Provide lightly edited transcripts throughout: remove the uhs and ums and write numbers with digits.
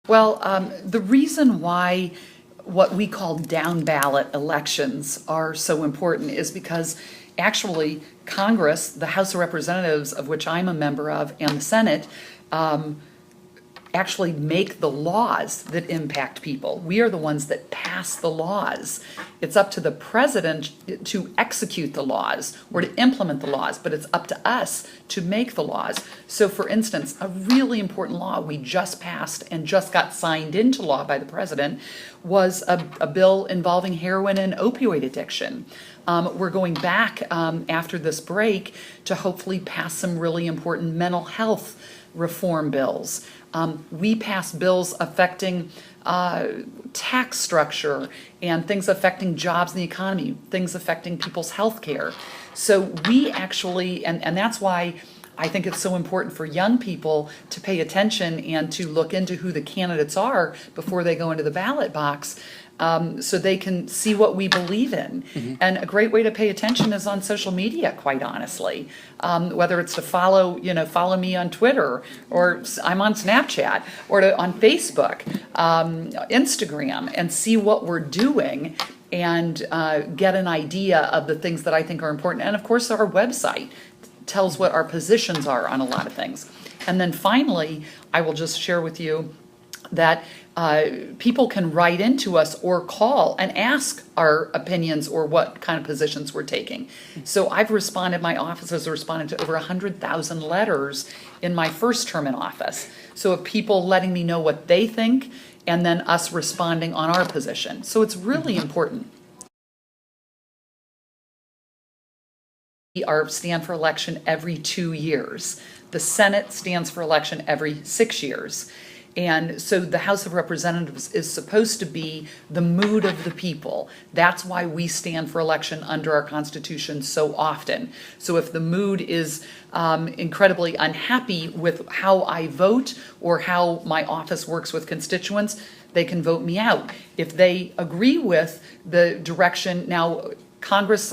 Well, the reason why what we call down ballot elections are so important is because actually Congress, the House of Representatives, of which I'm a member of, and the Senate, actually make the laws that impact people. We are the ones that pass the laws. It's up to the president to execute the laws or to implement the laws, but it's up to us to make the laws. So for instance, a really important law we just passed and just got signed into law by the president was a bill involving heroin and opioid addiction. We're going back after this break to hopefully pass some really important mental health reform bills. We pass bills affecting tax structure and things affecting jobs in the economy, things affecting people's health care. So we actually, and that's why I think it's so important for young people to pay attention and to look into who the candidates are before they go into the ballot box. So they can see what we believe in. Mm-hmm. And a great way to pay attention is on social media, quite honestly. Whether it's to follow me on Twitter, or I'm on Snapchat, or on Facebook, Instagram, and see what we're doing and get an idea of the things that I think are important. And of course, our website tells what our positions are on a lot of things. And then finally, I will just share with you that people can write into us or call and ask our opinions or what kind of positions we're taking. So my office has responded to over 100,000 letters in my first term in office. So of people letting me know what they think and then us responding on our position. So it's really important. We stand for election every 2 years. The Senate stands for election every 6 years. And so the House of Representatives is supposed to be the mood of the people. That's why we stand for election under our Constitution so often. So if the mood is incredibly unhappy with how I vote or how my office works with constituents, they can vote me out. If they agree with the direction, now Congress,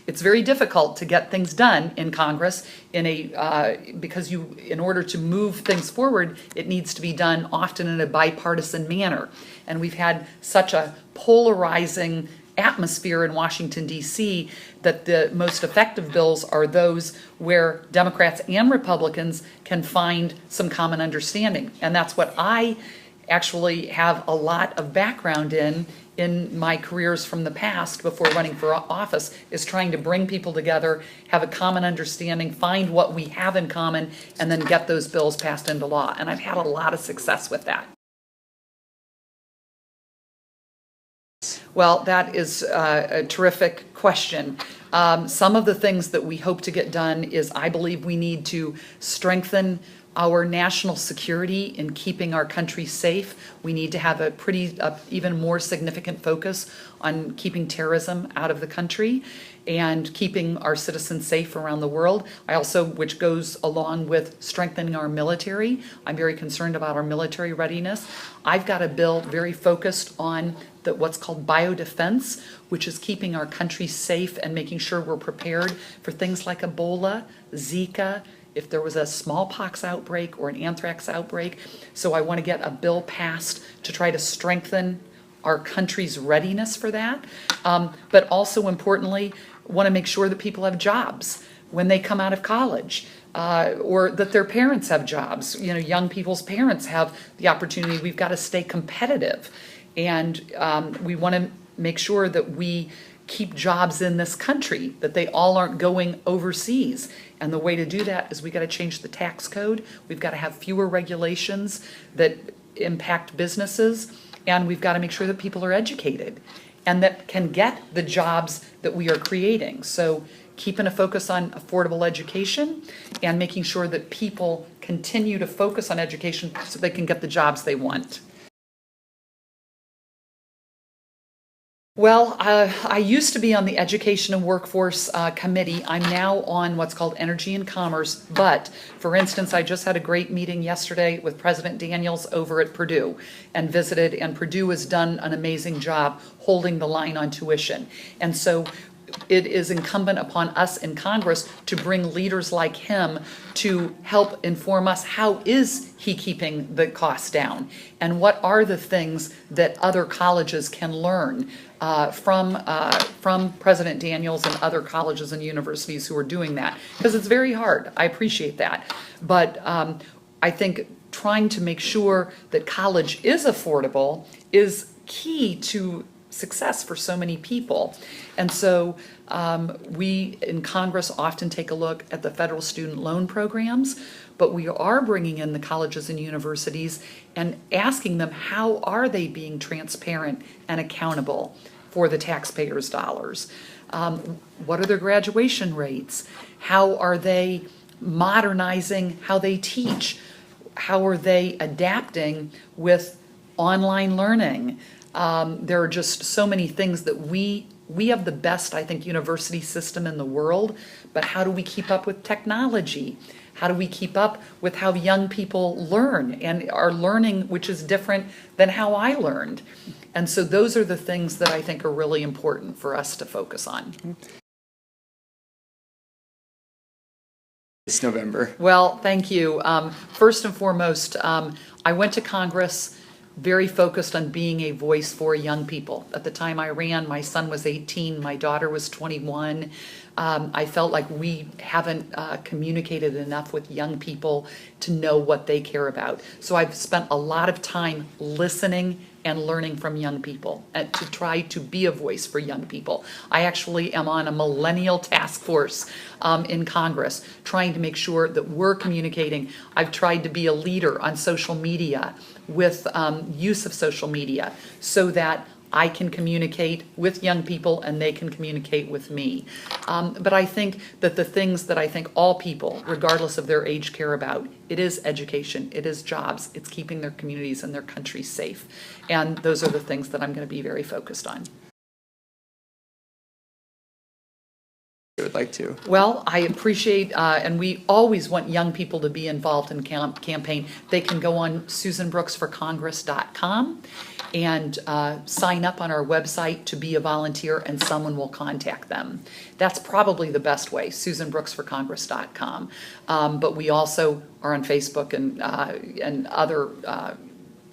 it's very difficult to get things done in Congress because in order to move things forward, it needs to be done often in a bipartisan manner. And we've had such a polarizing atmosphere in Washington, D.C., that the most effective bills are those where Democrats and Republicans can find some common understanding. And that's what I actually have a lot of background in my careers from the past before running for office, is trying to bring people together, have a common understanding, find what we have in common, and then get those bills passed into law. And I've had a lot of success with that. Well, that is a terrific question. Some of the things that we hope to get done is I believe we need to strengthen our national security in keeping our country safe. We need to have a even more significant focus on keeping terrorism out of the country and keeping our citizens safe around the world. Which goes along with strengthening our military. I'm very concerned about our military readiness. I've got a bill very focused on what's called biodefense, which is keeping our country safe and making sure we're prepared for things like Ebola, Zika, if there was a smallpox outbreak or an anthrax outbreak. So I want to get a bill passed to try to strengthen our country's readiness for that. But also importantly, want to make sure that people have jobs when they come out of college, or that their parents have jobs. Young people's parents have the opportunity. We've got to stay competitive. And we want to make sure that we keep jobs in this country, that they all aren't going overseas. And the way to do that is we got to change the tax code. We've got to have fewer regulations that impact businesses, and we've got to make sure that people are educated and that can get the jobs that we are creating. So keeping a focus on affordable education and making sure that people continue to focus on education so they can get the jobs they want. Well, I used to be on the Education and Workforce Committee. I'm now on what's called Energy and Commerce. But, for instance, I just had a great meeting yesterday with President Daniels over at Purdue and visited, and Purdue has done an amazing job holding the line on tuition. And so it is incumbent upon us in Congress to bring leaders like him to help inform us, how is he keeping the costs down? And what are the things that other colleges can learn from President Daniels and other colleges and universities who are doing that? Because it's very hard. I appreciate that. But I think trying to make sure that college is affordable is key to success for so many people. And so we in Congress often take a look at the federal student loan programs, but we are bringing in the colleges and universities and asking them, how are they being transparent and accountable for the taxpayers' dollars? What are their graduation rates? How are they modernizing how they teach? How are they adapting with online learning? There are just so many things that we have the best, I think, university system in the world, but how do we keep up with technology? How do we keep up with how young people learn and are learning, which is different than how I learned? And so those are the things that I think are really important for us to focus on. This November. Well, thank you. First and foremost, I went to Congress very focused on being a voice for young people. At the time I ran, my son was 18, my daughter was 21. I felt like we haven't communicated enough with young people to know what they care about. So I've spent a lot of time listening and learning from young people and to try to be a voice for young people. I actually am on a millennial task force in Congress trying to make sure that we're communicating. I've tried to be a leader on social media with use of social media so that I can communicate with young people and they can communicate with me. But I think that the things that I think all people, regardless of their age, care about, it is education, it is jobs, it's keeping their communities and their countries safe. And those are the things that I'm going to be very focused on. I would like to. Well, I appreciate, and we always want young people to be involved in campaign. They can go on susanbrooksforcongress.com and sign up on our website to be a volunteer, and someone will contact them. That's probably the best way, susanbrooksforcongress.com. But we also are on Facebook and other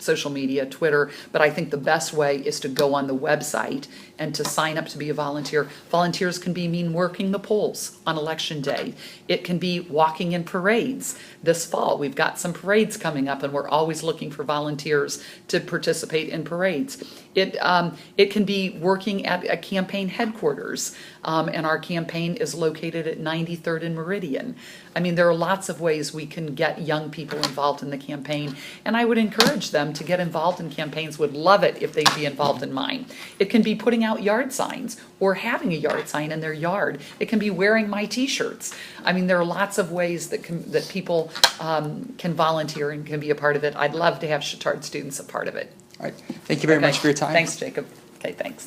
social media, Twitter, but I think the best way is to go on the website and to sign up to be a volunteer. Volunteers can mean working the polls on election day. It can be walking in parades. This fall, we've got some parades coming up, and we're always looking for volunteers to participate in parades. It can be working at a campaign headquarters, and our campaign is located at 93rd and Meridian. I mean, there are lots of ways we can get young people involved in the campaign, and I would encourage them to get involved in campaigns. Would love it if they'd be involved in mine. It can be putting out yard signs or having a yard sign in their yard. It can be wearing my t-shirts. I mean, there are lots of ways that people can volunteer and can be a part of it. I'd love to have Chatard students a part of it. All right. Thank you very much for your time. Thanks, Jacob. Okay, thanks.